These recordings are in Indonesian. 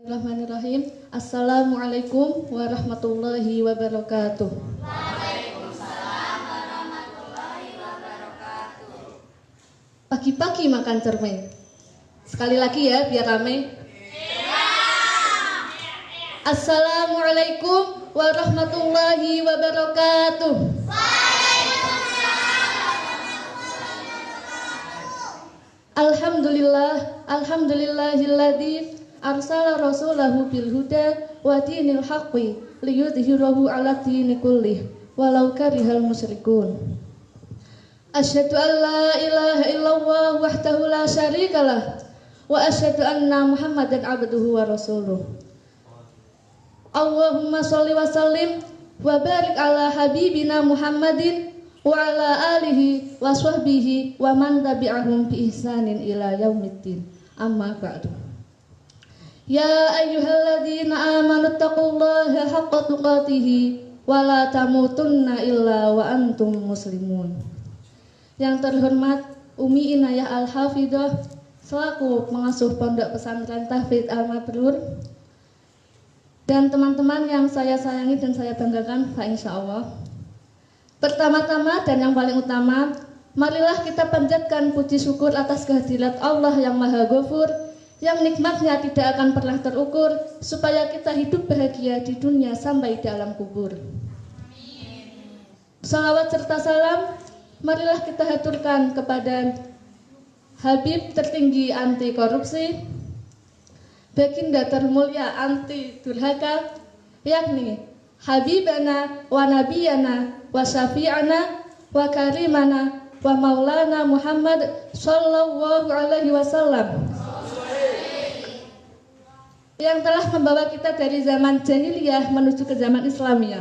Bismillahirrahmanirrahim. Assalamualaikum warahmatullahi wabarakatuh. Waalaikumsalam warahmatullahi wabarakatuh. Pagi-pagi makan cermin. Sekali lagi ya biar rame. Assalamualaikum warahmatullahi wabarakatuh. Alhamdulillahilladzi arsala rasulahu bil huda wa dinil haqqi liyudhhirahu 'ala dini kullih walau karihal musyrikun. Asyhadu an la ilaha illallah wahdahu la syarikalah wa asyhadu anna Muhammadan abduhu wa rasuluh. Allahumma sholli wa sallim wa barik ala habibina Muhammadin wa ala alihi wa sahbihi wa man tabi'ahum bi ihsanin ila yaumiddin. Amma ba'du. Ya ayyuhalladzina amanu taqullaha haqqa tuqatih wa la tamutunna illa wa antum muslimun. Yang terhormat Umi Inayah Al-Hafidah selaku pengasuh Pondok Pesantren Tahfidz Al-Mabrur dan teman-teman yang saya sayangi dan saya banggakan, insyaallah. Pertama-tama dan yang paling utama, marilah kita panjatkan puji syukur atas kehadirat Allah yang Maha Ghafur, yang nikmatnya tidak akan pernah terukur, supaya kita hidup bahagia di dunia sampai di alam kubur. Salawat serta salam marilah kita haturkan kepada Habib tertinggi anti korupsi, baginda termulia anti durhaka, yakni Habibana wa Nabiyana wa Syafi'ana wa Karimana wa Maulana Muhammad sallallahu alaihi wasallam, yang telah membawa kita dari zaman jahiliyah menuju ke zaman Islamiyah,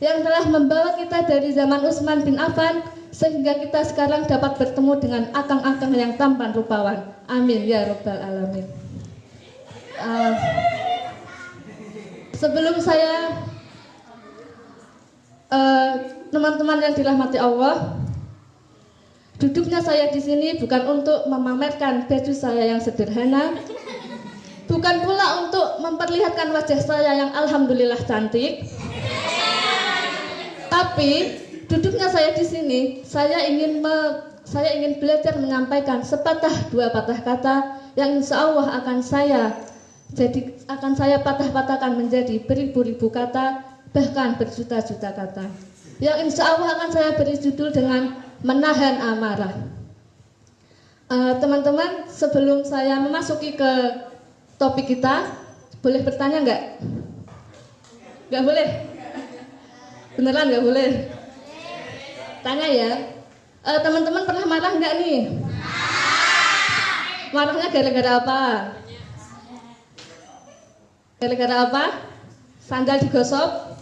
yang telah membawa kita dari zaman Utsman bin Affan sehingga kita sekarang dapat bertemu dengan akang-akang yang tampan rupawan. Amin ya rabbal alamin. Sebelum saya teman-teman yang dirahmati Allah, duduknya saya di sini bukan untuk memamerkan baju saya yang sederhana, bukan pula untuk memperlihatkan wajah saya yang alhamdulillah cantik. Tapi duduknya saya di sini, saya ingin belajar menyampaikan sepatah dua patah kata yang insya Allah akan saya patah-patahkan menjadi beribu-ribu kata, bahkan berjuta-juta kata, yang insya Allah akan saya beri judul dengan menahan amarah. Teman-teman, sebelum saya memasuki ke topik kita, boleh bertanya nggak? Nggak boleh? Beneran nggak boleh? Tanya ya. Teman-teman pernah marah nggak nih? Marahnya gara-gara apa? Gara-gara apa? Sandal digosok?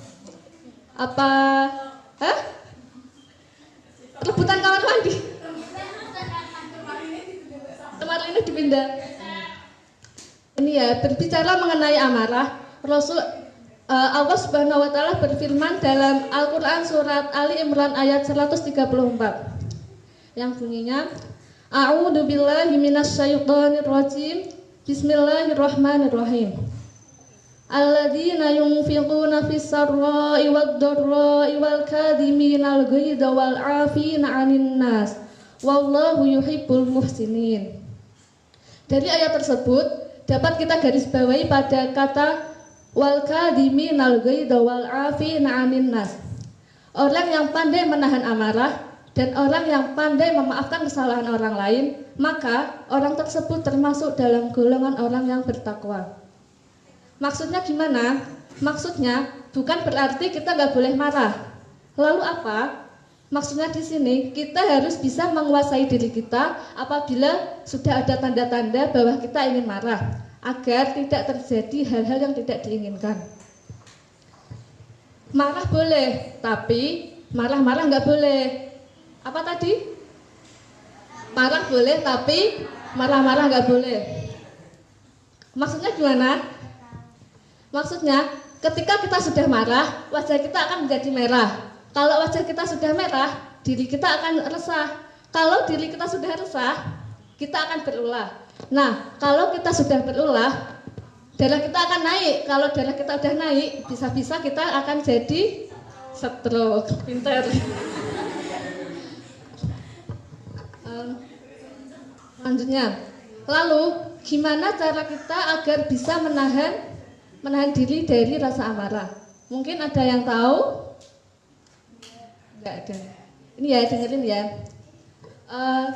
Apa? Hah? Rebutan kamar mandi? Kamar ini dipindah. Ini ya, berbicara mengenai amarah, Allah Subhanahu wa taala berfirman dalam Al-Qur'an surat Ali Imran ayat 134 yang bunyinya, A'udzu billahi minasyaitonir rajim. Bismillahirrahmanirrahim. Alladzina yunfiquna fis sarra'i wad dharra'i wal kadhiminal ghaidha wal 'afina 'anil nas wallahu yuhibbul muhsinin. Dari ayat tersebut dapat kita garis bawahi pada kata wal kadhiminal ghaidha wal 'afina 'anil nas. Orang yang pandai menahan amarah dan orang yang pandai memaafkan kesalahan orang lain, maka orang tersebut termasuk dalam golongan orang yang bertakwa. Maksudnya gimana? Maksudnya bukan berarti kita nggak boleh marah. Lalu apa? Maksudnya di sini kita harus bisa menguasai diri kita apabila sudah ada tanda-tanda bahwa kita ingin marah, agar tidak terjadi hal-hal yang tidak diinginkan. Marah boleh, tapi marah-marah nggak boleh. Apa tadi? Marah boleh, tapi marah-marah nggak boleh. Maksudnya gimana? Maksudnya ketika kita sudah marah, wajah kita akan menjadi merah. Kalau wajah kita sudah merah, diri kita akan resah. Kalau diri kita sudah resah, kita akan berulah. Nah, kalau kita sudah berulah, darah kita akan naik. Kalau darah kita udah naik, bisa-bisa kita akan jadi stroke. Pinter. Selanjutnya, lalu gimana cara kita agar bisa menahan diri dari rasa amarah? Mungkin ada yang tahu? Enggak ada. Ini ya, dengerin ya.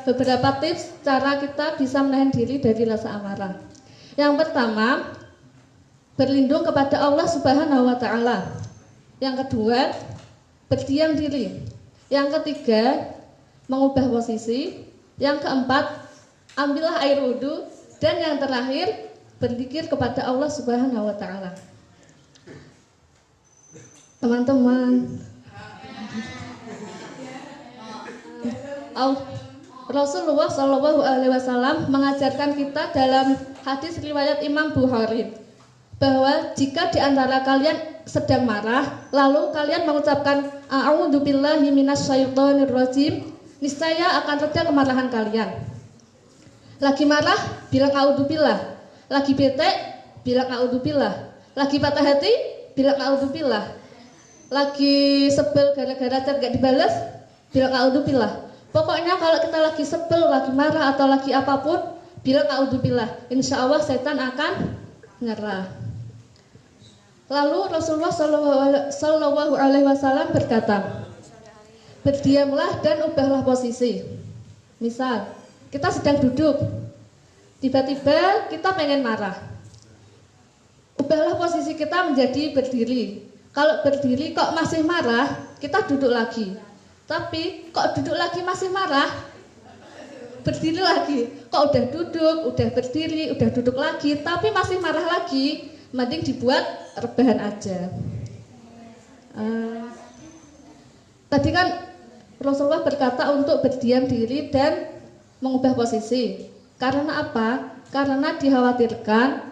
Beberapa tips cara kita bisa menahan diri dari rasa amarah. Yang pertama, berlindung kepada Allah Subhanahu wa Ta'ala. Yang kedua, berdiam diri. Yang ketiga, mengubah posisi. Yang keempat, ambillah air wudhu. Dan yang terakhir, berzikir kepada Allah Subhanahu wa Ta'ala. Teman-teman, Rasulullah Shallallahu Alaihi Wasallam mengajarkan kita dalam hadis riwayat Imam Bukhari bahwa jika di antara kalian sedang marah, lalu kalian mengucapkan a'udzubillahi minasyaitonirrajim, niscaya akan reda kemarahan kalian. Lagi marah, bilang a'udzubillah. Lagi bete, bilang a'udzubillah. Lagi patah hati, bilang a'udzubillah. Lagi sebel gara-gara chat gak dibalas, bilang a'udzubillah. Pokoknya kalau kita lagi sebel, lagi marah atau lagi apapun, bilang a'udzubillah. Insya Allah setan akan nyerah. Lalu Rasulullah Shallallahu Alaihi Wasallam berkata, berdiamlah dan ubahlah posisi. Misal, kita sedang duduk, tiba-tiba kita pengen marah. Ubahlah posisi kita menjadi berdiri. Kalau berdiri kok masih marah, kita duduk lagi. Tapi kok duduk lagi masih marah, berdiri lagi. Kok udah duduk, udah berdiri, udah duduk lagi, tapi masih marah lagi, mending dibuat rebahan aja. Tadi kan Rasulullah berkata untuk berdiam diri dan mengubah posisi. Karena apa? Karena dikhawatirkan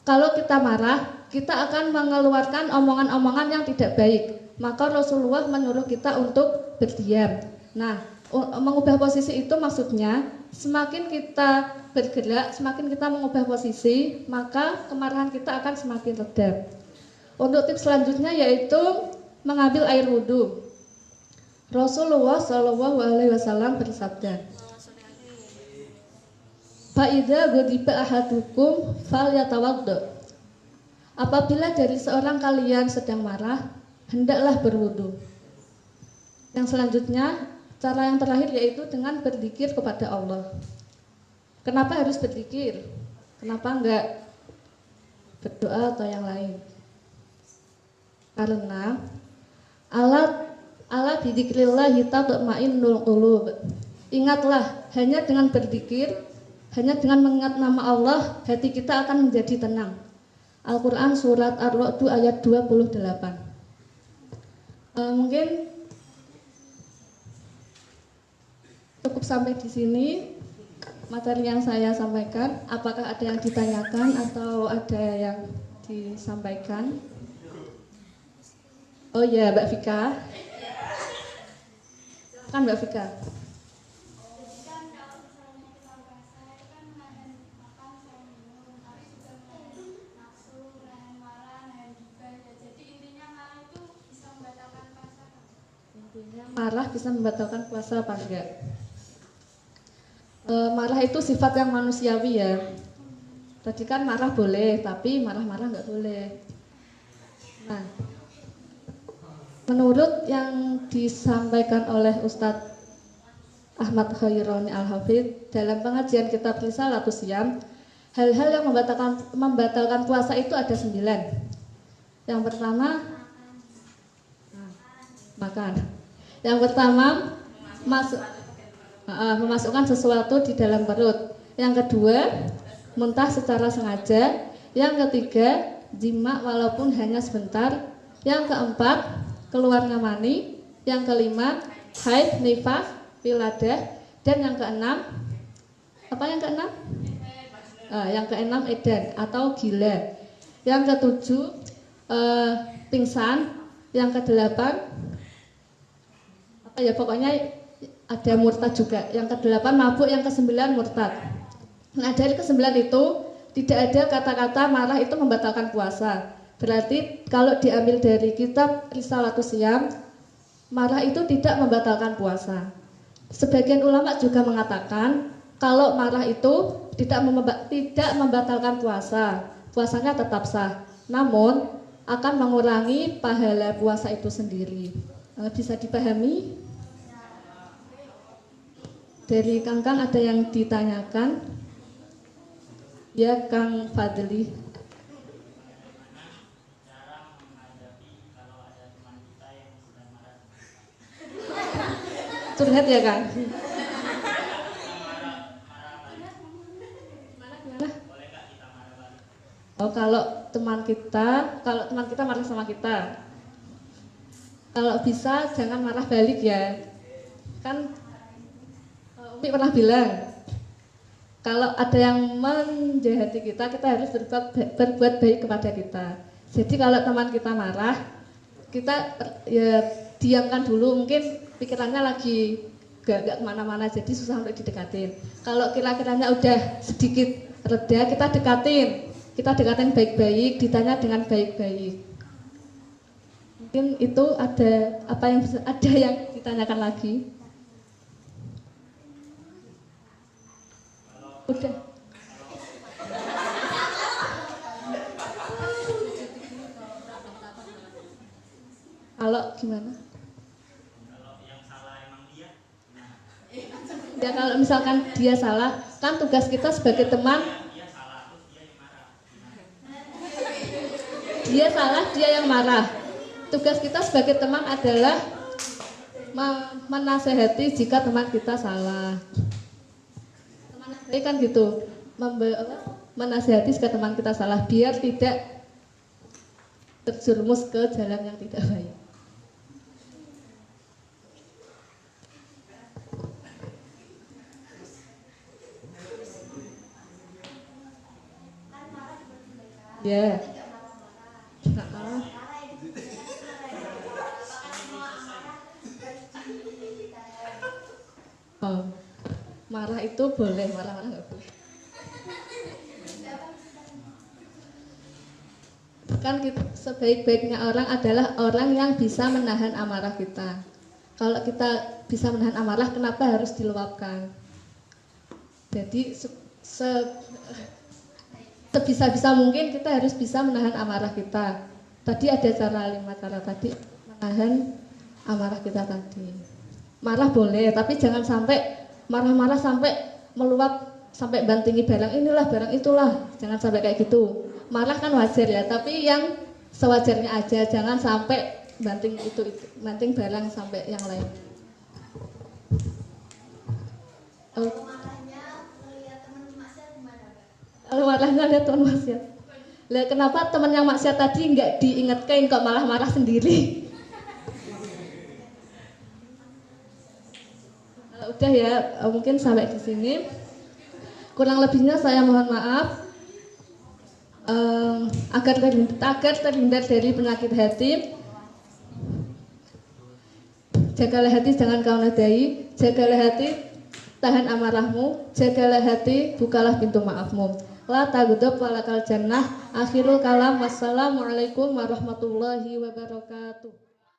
kalau kita marah, kita akan mengeluarkan omongan-omongan yang tidak baik. Maka Rasulullah menyuruh kita untuk berdiam. Nah, mengubah posisi itu maksudnya semakin kita bergerak, semakin kita mengubah posisi, maka kemarahan kita akan semakin reda. Untuk tips selanjutnya yaitu mengambil air wudhu. Rasulullah Shallallahu Alaihi Wasallam bersabda, "Fa'idza ghadiba ahadukum falyatawaddo." Apabila dari seorang kalian sedang marah, hendaklah berwudu. Yang selanjutnya, cara yang terakhir yaitu dengan berzikir kepada Allah. Kenapa harus berzikir? Kenapa enggak berdoa atau yang lain? Karena ala bidzikrillah tatma'innul qulub. Ingatlah, hanya dengan berzikir, hanya dengan mengingat nama Allah, hati kita akan menjadi tenang. Al-Quran surat Ar-Ra'd ayat 28. Mungkin cukup sampai di sini materi yang saya sampaikan. Apakah ada yang ditanyakan atau ada yang disampaikan? Oh ya, Mbak Vika. Kan Mbak Vika. Marah bisa membatalkan puasa apa enggak? Marah itu sifat yang manusiawi ya. Tadi kan marah boleh, tapi marah-marah enggak boleh. Nah, menurut yang disampaikan oleh Ustadz Ahmad Khaironi Al-Hafidh dalam pengajian kitab Risalatus Shiyam, hal-hal yang membatalkan puasa itu ada 9. Yang pertama, makan. Yang pertama, memasukkan sesuatu di dalam perut. Yang kedua, muntah secara sengaja. Yang ketiga, jima walaupun hanya sebentar. Yang keempat, keluarnya mani. Yang kelima, haid, nifas, wiladah. Dan yang keenam, apa yang keenam? Yang keenam edan atau gila. Yang ketujuh, pingsan. Yang kedelapan, ya pokoknya ada murtad juga. Yang ke-8 mabuk, yang ke-9 murtad. Nah, dari ke-9 itu Tidak ada kata-kata marah itu membatalkan puasa. Berarti kalau diambil dari kitab Risalatus Syam, marah itu tidak membatalkan puasa. Sebagian ulama juga mengatakan kalau marah itu tidak membatalkan puasa, puasanya tetap sah. Namun akan mengurangi pahala puasa itu sendiri. Bisa dipahami? Dari Kang ada yang ditanyakan? Ya, Kang Fadli. Curhat ya, Kang? Gimana? Oh, kalau teman kita marah sama kita, kalau bisa jangan marah balik ya. Kan Umi pernah bilang, kalau ada yang menjahati kita harus berbuat baik kepada kita. Jadi kalau teman kita marah, kita ya diamkan dulu, mungkin pikirannya lagi gak kemana-mana, jadi susah untuk didekatin. Kalau kira-kiranya udah sedikit reda, kita dekatin baik-baik, ditanya dengan baik-baik. Mungkin itu ada yang ditanyakan lagi. Udah. Kalau gimana? Kalau yang salah emang dia. Ya kalau misalkan dia salah, kan tugas kita sebagai teman. Dia salah terus dia yang marah. Dia salah, dia yang marah. Tugas kita sebagai teman adalah menasehati jika teman kita salah. Ini kan gitu, menasehati jika teman kita salah biar tidak terjerumus ke jalan yang tidak baik. Ya. Oh, marah itu boleh, marah nggak boleh. Kan sebaik-baiknya orang adalah orang yang bisa menahan amarah kita. Kalau kita bisa menahan amarah, kenapa harus diluapkan? Jadi sebisa-bisa mungkin kita harus bisa menahan amarah kita. Tadi ada 5 cara tadi menahan amarah kita tadi. Marah boleh, tapi jangan sampai marah-marah sampai meluap, sampai bantingi barang inilah, barang itulah. Jangan sampai kayak gitu. Marah kan wajar ya, tapi yang sewajarnya aja, jangan sampai banting banting barang sampai yang lain. Kalau marahnya lihat teman maksiat. Lah kenapa teman yang maksiat tadi nggak diingatkan kok malah marah sendiri? Udah ya, mungkin sampai di sini. Kurang lebihnya saya mohon maaf. Agar terhindar dari penyakit hati, jagalah hati jangan kau nodai, jagalah hati tahan amarahmu, jagalah hati bukalah pintu maafmu. La taghdab walakal jannah. Akhirul kalam. Wassalamualaikum warahmatullahi wabarakatuh.